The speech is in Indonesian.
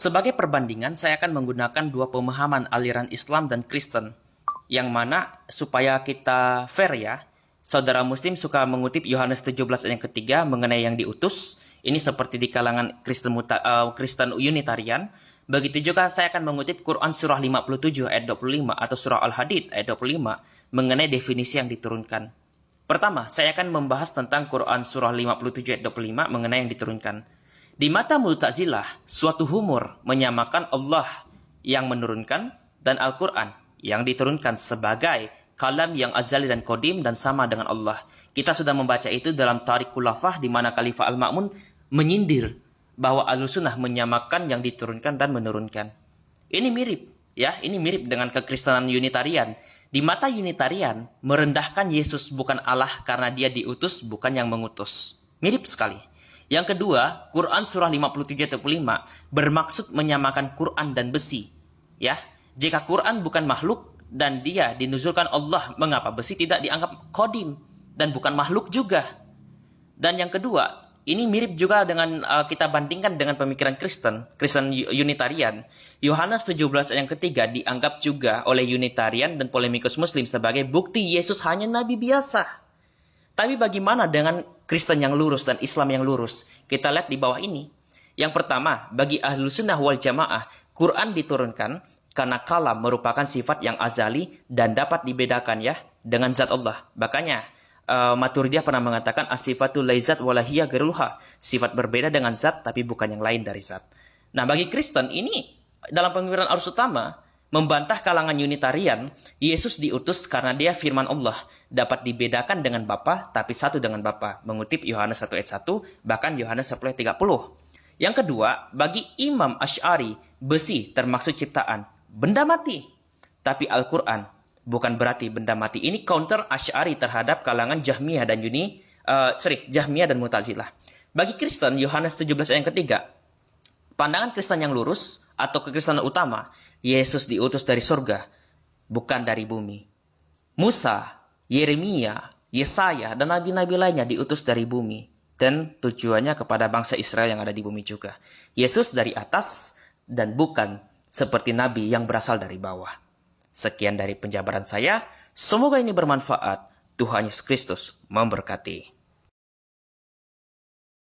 Sebagai perbandingan, saya akan menggunakan dua pemahaman aliran Islam dan Kristen. Yang mana supaya kita fair ya, saudara muslim suka mengutip Yohanes 17 ayat yang ketiga mengenai yang diutus. Ini seperti di kalangan Kristen Unitarian. Begitu juga saya akan mengutip Quran surah 57 ayat 25 atau surah Al-Hadid ayat 25 mengenai definisi yang diturunkan. Pertama, saya akan membahas tentang Quran surah 57 ayat 25 mengenai yang diturunkan. Di mata Mu'tazilah, suatu humor menyamakan Allah yang menurunkan dan Al-Quran yang diturunkan sebagai kalam yang azali dan kodim dan sama dengan Allah. Kita sudah membaca itu dalam Tariq Khulafah di mana Khalifah Al-Ma'mun menyindir bahwa Ahlussunnah menyamakan yang diturunkan dan menurunkan. Ini mirip, ya, ini mirip dengan kekristenan Unitarian. Di mata Unitarian, merendahkan Yesus bukan Allah karena dia diutus, bukan yang mengutus. Mirip sekali. Yang kedua, Quran surah 57 ayat 5 bermaksud menyamakan Quran dan besi. Ya, jika Quran bukan makhluk dan dia dinuzulkan Allah, mengapa besi tidak dianggap kodim dan bukan makhluk juga? Dan yang kedua, ini mirip juga dengan kita bandingkan dengan pemikiran Kristen Unitarian. Yohanes 17 ayat yang ketiga dianggap juga oleh Unitarian dan polemikus Muslim sebagai bukti Yesus hanya nabi biasa. Tapi bagaimana dengan Kristen yang lurus dan Islam yang lurus? Kita lihat di bawah ini. Yang pertama, bagi Ahlussunnah wal Jamaah, Quran diturunkan karena kalam merupakan sifat yang azali dan dapat dibedakan ya dengan zat Allah. Makanya Maturidiyah pernah mengatakan as-sifatul laizat walahiyya ghairulha. Sifat berbeda dengan zat tapi bukan yang lain dari zat. Nah, bagi Kristen ini dalam pemikiran arus utama membantah kalangan Unitarian, Yesus diutus karena dia firman Allah, dapat dibedakan dengan Bapa tapi satu dengan Bapa. Mengutip Yohanes 1 ayat 1, bahkan Yohanes 10 ayat 30. Yang kedua, bagi Imam Asy'ari, besi termaksud ciptaan, benda mati. Tapi Al-Quran bukan berarti benda mati. Ini counter Asy'ari terhadap kalangan Jahmiyah dan Jahmiyah dan Mu'tazilah. Bagi Kristen, Yohanes 17 ayat yang ketiga, pandangan Kristen yang lurus atau kekristenan utama, Yesus diutus dari surga, bukan dari bumi. Musa, Yeremia, Yesaya, dan nabi-nabi lainnya diutus dari bumi. Dan tujuannya kepada bangsa Israel yang ada di bumi juga. Yesus dari atas dan bukan seperti nabi yang berasal dari bawah. Sekian dari penjabaran saya. Semoga ini bermanfaat. Tuhan Yesus Kristus memberkati.